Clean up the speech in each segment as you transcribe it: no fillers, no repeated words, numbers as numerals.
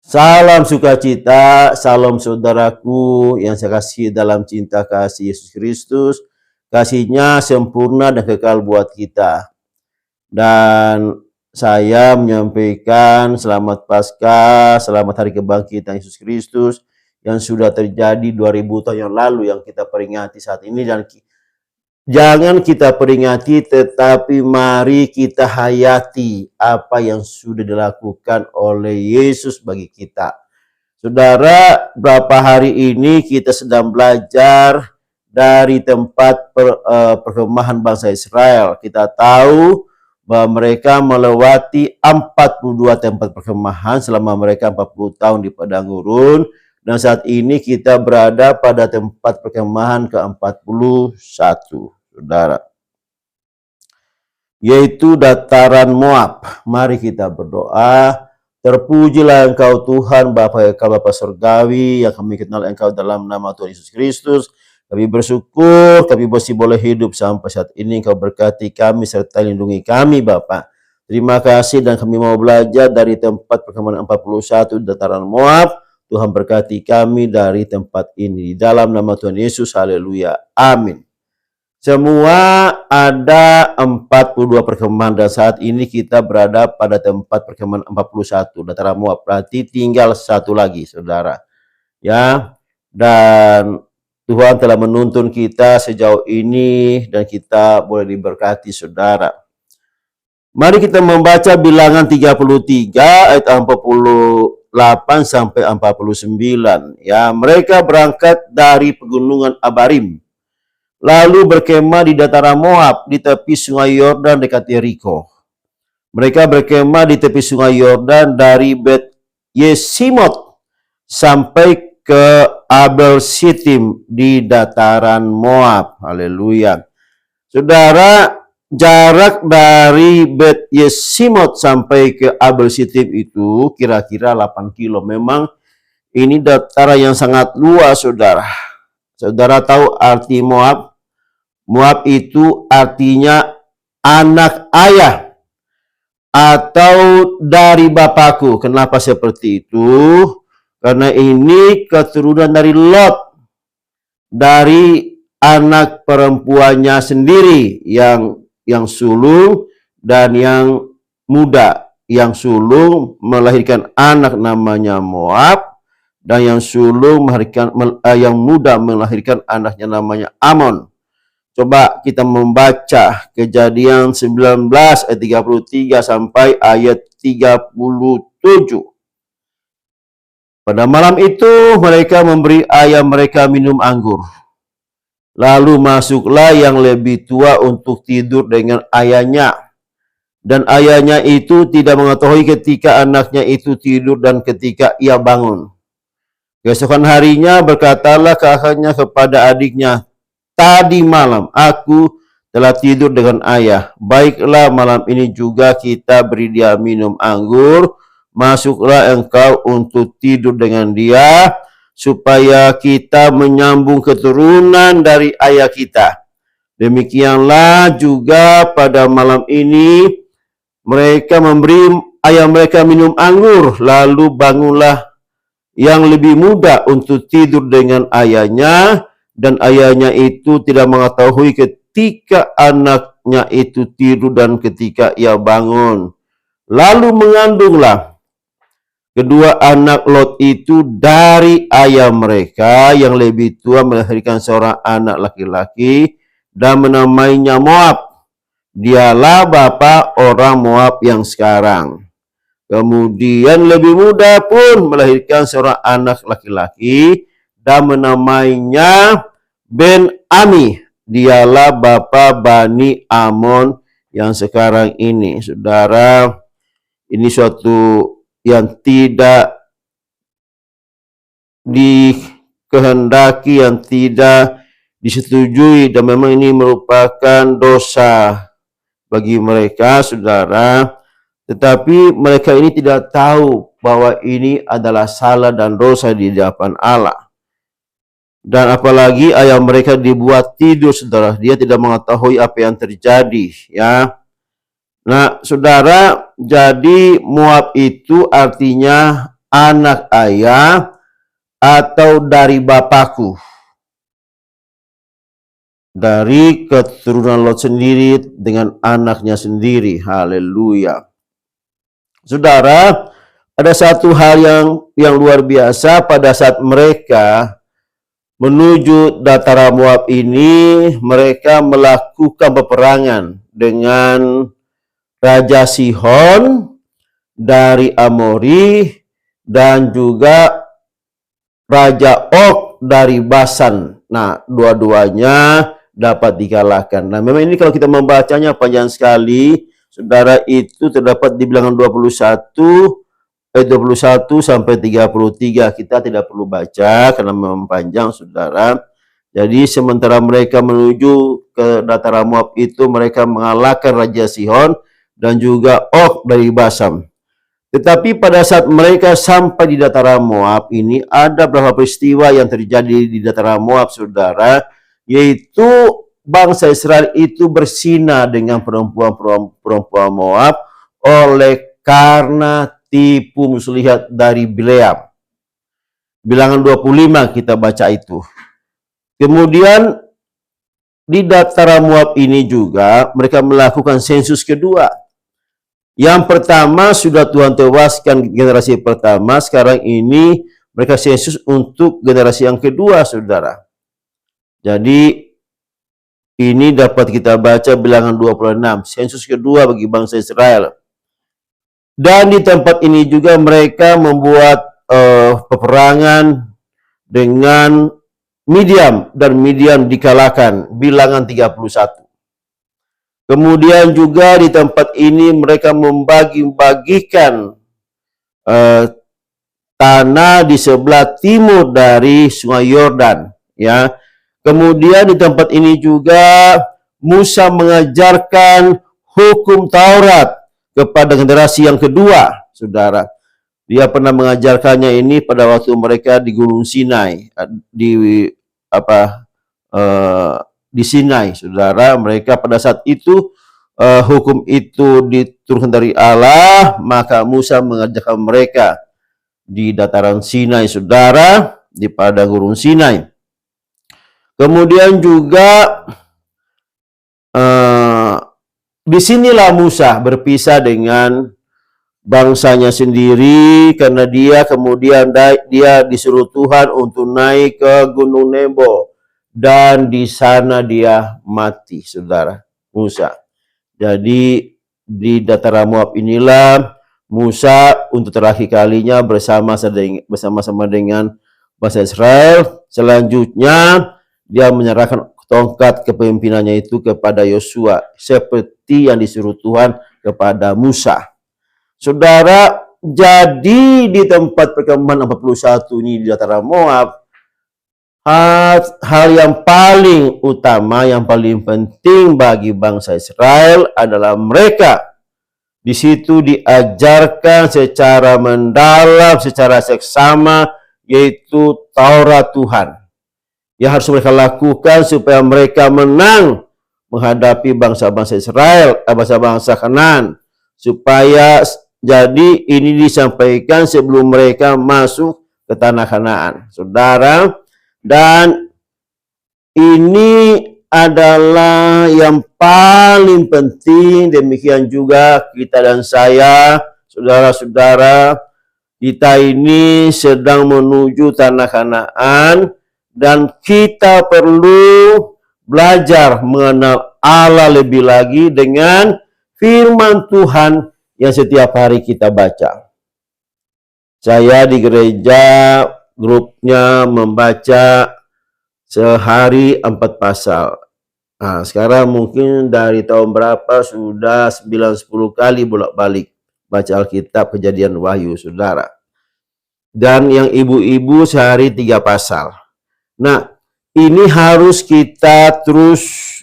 Salam sukacita, salam saudaraku yang saya kasih dalam cinta kasih Yesus Kristus. Kasih-Nya sempurna dan kekal buat kita. Dan saya menyampaikan selamat Paskah, selamat hari kebangkitan Yesus Kristus yang sudah terjadi 2000 tahun yang lalu yang kita peringati saat ini. Dan jangan kita peringati, tetapi mari kita hayati apa yang sudah dilakukan oleh Yesus bagi kita. Saudara, berapa hari ini kita sedang belajar dari tempat perkemahan bangsa Israel. Kita tahu bahwa mereka melewati 42 tempat perkemahan selama mereka 40 tahun di padang gurun. Dan saat ini kita berada pada tempat perkemahan ke-41. Saudara, yaitu dataran Moab. Mari kita berdoa. Terpujilah Engkau Tuhan Bapa Surgawi yang kami kenal Engkau dalam nama Tuhan Yesus Kristus. Kami bersyukur kami masih boleh hidup sampai saat ini. Engkau berkati kami serta lindungi kami Bapa. Terima kasih, dan kami mau belajar dari tempat perkemahan 41 dataran Moab. Tuhan berkati kami dari tempat ini. Di dalam nama Tuhan Yesus, haleluya, amin. Semua ada 42 perkemahan dan saat ini kita berada pada tempat perkemahan 41 dataran Moab. Berarti tinggal satu lagi, saudara. Ya, dan Tuhan telah menuntun kita sejauh ini dan kita boleh diberkati, saudara. Mari kita membaca Bilangan 33 ayat 48 sampai 49. Ya, mereka berangkat dari pegunungan Abarim, lalu berkemah di dataran Moab di tepi sungai Yordan dekat Yeriko. Mereka berkemah di tepi sungai Yordan dari Bet Yesimot sampai ke Abel Sitim di dataran Moab. Haleluya. Saudara, jarak dari Bet Yesimot sampai ke Abel Sitim itu kira-kira 8 kilo. Memang ini dataran yang sangat luas, saudara. Saudara tahu arti Moab? Moab itu artinya anak ayah atau dari bapakku. Kenapa seperti itu? Karena ini keturunan dari Lot, dari anak perempuannya sendiri yang sulung dan yang muda. Yang sulung melahirkan anak namanya Moab, dan yang sulung melahirkan yang muda melahirkan anaknya namanya Amon. Coba kita membaca Kejadian 19 ayat 33 sampai ayat 37. Pada malam itu mereka memberi ayam mereka minum anggur. Lalu masuklah yang lebih tua untuk tidur dengan ayahnya. Dan ayahnya itu tidak mengetahui ketika anaknya itu tidur dan ketika ia bangun. Keesokan harinya berkatalah kakaknya kepada adiknya, "Tadi malam aku telah tidur dengan ayah. Baiklah, malam ini juga kita beri dia minum anggur. Masuklah engkau untuk tidur dengan dia, supaya kita menyambung keturunan dari ayah kita." Demikianlah juga pada malam ini mereka memberi ayah mereka minum anggur. Lalu bangunlah yang lebih muda untuk tidur dengan ayahnya, dan ayahnya itu tidak mengetahui ketika anaknya itu tidur dan ketika ia bangun. Lalu mengandunglah kedua anak Lot itu dari ayah mereka yang lebih tua, melahirkan seorang anak laki-laki dan menamainya Moab. Dialah bapa orang Moab yang sekarang. Kemudian lebih muda pun melahirkan seorang anak laki-laki dan menamainya Ben-Ami. Dialah bapa Bani Amon yang sekarang ini. Saudara, ini suatu yang tidak dikehendaki, yang tidak disetujui, dan memang ini merupakan dosa bagi mereka, saudara. Tetapi mereka ini tidak tahu bahwa ini adalah salah dan dosa di hadapan Allah. Dan apalagi ayah mereka dibuat tidur, saudara. Dia tidak mengetahui apa yang terjadi, ya. Nah, saudara, jadi Moab itu artinya anak ayah, atau dari bapakku. Dari keturunan Lot sendiri dengan anaknya sendiri. Haleluya. Saudara, ada satu hal yang luar biasa pada saat mereka menuju dataran Moab ini, mereka melakukan peperangan dengan Raja Sihon dari Amori dan juga Raja Og dari Basan. Nah, dua-duanya dapat dikalahkan. Nah, memang ini kalau kita membacanya panjang sekali. Saudara, itu terdapat di Bilangan 21 sampai 33. Kita tidak perlu baca karena memang panjang, Saudara. Jadi sementara mereka menuju ke dataran Moab itu, mereka mengalahkan Raja Sihon dan juga Og dari Basan. Tetapi pada saat mereka sampai di dataran Moab ini, ada beberapa peristiwa yang terjadi di dataran Moab, Saudara, yaitu bangsa Israel itu berzina dengan perempuan Moab oleh karena tipu muslihat dari Bileam. Bilangan 25 kita baca itu. Kemudian di dataran Moab ini juga mereka melakukan sensus kedua. Yang pertama sudah Tuhan tewaskan generasi pertama, sekarang ini mereka sensus untuk generasi yang kedua, Saudara. Jadi ini dapat kita baca Bilangan 26, sensus kedua bagi bangsa Israel. Dan di tempat ini juga mereka membuat peperangan dengan Midian, dan Midian dikalahkan, Bilangan 31. Kemudian juga di tempat ini mereka membagi-bagikan tanah di sebelah timur dari Sungai Yordan, ya. Kemudian di tempat ini juga Musa mengajarkan hukum Taurat kepada generasi yang kedua, Saudara. Dia pernah mengajarkannya ini pada waktu mereka di Gunung Sinai, di Sinai, Saudara. Mereka pada saat itu hukum itu diturunkan dari Allah, maka Musa mengajarkan mereka di dataran Sinai, Saudara, di padang Gunung Sinai. Kemudian juga disinilah Musa berpisah dengan bangsanya sendiri, karena dia kemudian dia disuruh Tuhan untuk naik ke Gunung Nebo, dan di sana dia mati, Saudara, Musa. Jadi di dataran Moab inilah Musa untuk terakhir kalinya bersama-sama dengan bangsa Israel. Selanjutnya dia menyerahkan tongkat kepemimpinannya itu kepada Yosua, seperti yang disuruh Tuhan kepada Musa. Saudara, jadi di tempat perkembangan 41 ini di dataran Moab, hal yang paling utama, yang paling penting bagi bangsa Israel adalah mereka di situ diajarkan secara mendalam, secara seksama, yaitu Taurat Tuhan, yang harus mereka lakukan supaya mereka menang menghadapi bangsa-bangsa Israel, bangsa-bangsa Kanaan. Supaya jadi ini disampaikan sebelum mereka masuk ke tanah Kanaan, Saudara. Dan ini adalah yang paling penting. Demikian juga kita dan saya, saudara-saudara, kita ini sedang menuju tanah Kanaan, dan kita perlu belajar mengenal Allah lebih lagi dengan firman Tuhan yang setiap hari kita baca. Saya di gereja grupnya membaca sehari 4 pasal. Nah, sekarang mungkin dari tahun berapa sudah 9-10 kali bolak-balik baca Alkitab, Kejadian, Wahyu, Saudara. Dan yang ibu-ibu sehari 3 pasal. Nah, ini harus kita terus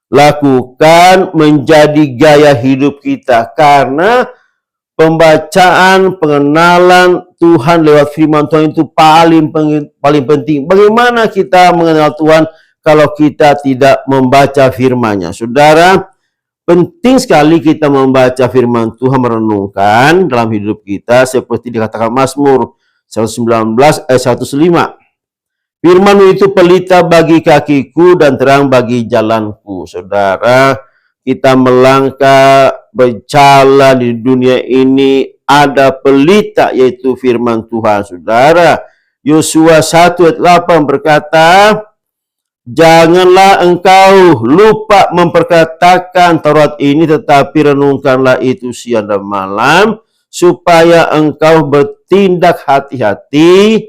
lakukan menjadi gaya hidup kita, karena pembacaan, pengenalan Tuhan lewat firman Tuhan itu paling penting. Bagaimana kita mengenal Tuhan kalau kita tidak membaca firman-Nya? Saudara, penting sekali kita membaca firman Tuhan, merenungkan dalam hidup kita seperti dikatakan Mazmur 119 ayat 105. Firman-Mu itu pelita bagi kakiku dan terang bagi jalanku. Saudara, kita melangkah berjalan di dunia ini ada pelita, yaitu firman Tuhan. Saudara, Yosua 1 ayat 8 berkata, janganlah engkau lupa memperkatakan Taurat ini, tetapi renungkanlah itu siang dan malam, supaya engkau bertindak hati-hati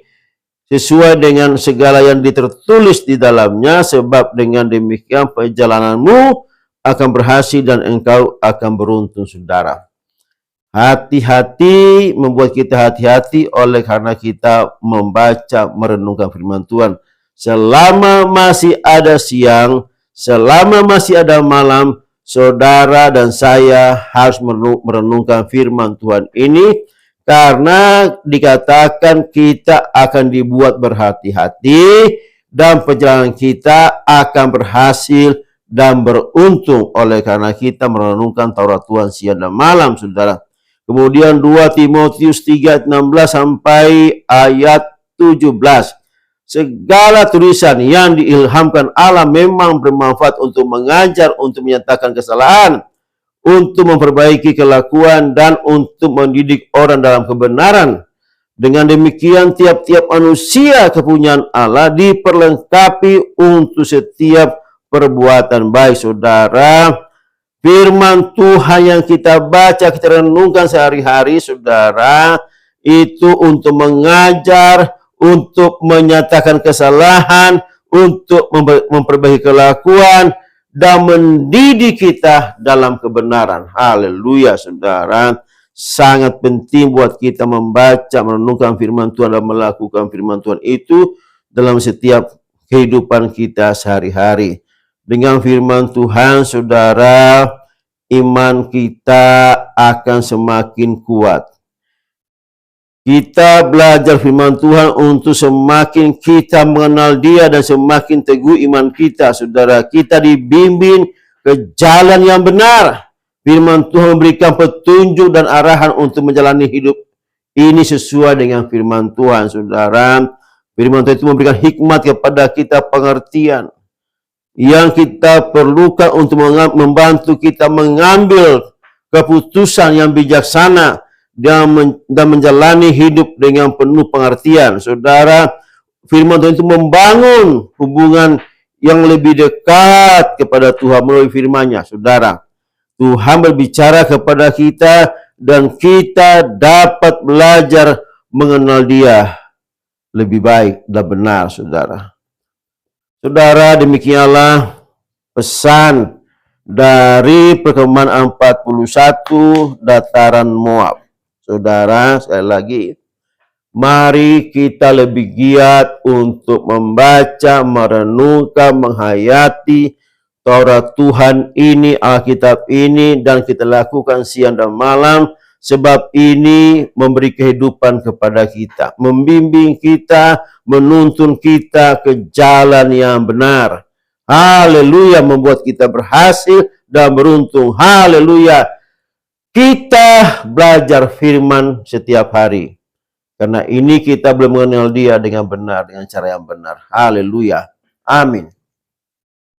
sesuai dengan segala yang tertulis di dalamnya, sebab dengan demikian perjalananmu akan berhasil dan engkau akan beruntung. Saudara, hati-hati, membuat kita hati-hati oleh karena kita membaca, merenungkan firman Tuhan. Selama masih ada siang, selama masih ada malam, saudara dan saya harus merenungkan firman Tuhan ini, karena dikatakan kita akan dibuat berhati-hati dan perjalanan kita akan berhasil dan beruntung oleh karena kita merenungkan Taurat Tuhan siang dan malam, saudara. Kemudian 2 Timotius 3 ayat 16 sampai ayat 17. Segala tulisan yang diilhamkan Allah memang bermanfaat untuk mengajar, untuk menyatakan kesalahan, untuk memperbaiki kelakuan, dan untuk mendidik orang dalam kebenaran. Dengan demikian tiap-tiap manusia kepunyaan Allah diperlengkapi untuk setiap perbuatan baik. Saudara, firman Tuhan yang kita baca, kita renungkan sehari-hari, saudara, itu untuk mengajar, untuk menyatakan kesalahan, untuk memperbaiki kelakuan, dan mendidik kita dalam kebenaran. Haleluya, saudara. Sangat penting buat kita membaca, merenungkan firman Tuhan dan melakukan firman Tuhan itu dalam setiap kehidupan kita sehari-hari. Dengan firman Tuhan, saudara, iman kita akan semakin kuat. Kita belajar firman Tuhan untuk semakin kita mengenal Dia dan semakin teguh iman kita, saudara. Kita dibimbing ke jalan yang benar. Firman Tuhan memberikan petunjuk dan arahan untuk menjalani hidup ini sesuai dengan firman Tuhan, saudara. Firman Tuhan itu memberikan hikmat kepada kita, pengertian yang kita perlukan untuk membantu kita mengambil keputusan yang bijaksana dan menjalani hidup dengan penuh pengertian. Saudara, firman Tuhan itu membangun hubungan yang lebih dekat kepada Tuhan melalui firman-Nya. Saudara, Tuhan berbicara kepada kita dan kita dapat belajar mengenal Dia lebih baik dan benar, saudara. Saudara, demikianlah pesan dari perkemahan 41 dataran Moab. Saudara, sekali lagi, mari kita lebih giat untuk membaca, merenungkan, menghayati Taurat Tuhan ini, Alkitab ini, dan kita lakukan siang dan malam, sebab ini memberi kehidupan kepada kita, membimbing kita, menuntun kita ke jalan yang benar. Haleluya, membuat kita berhasil dan beruntung. Haleluya. Kita belajar firman setiap hari. Karena ini kita belum mengenal Dia dengan benar, dengan cara yang benar. Haleluya. Amin.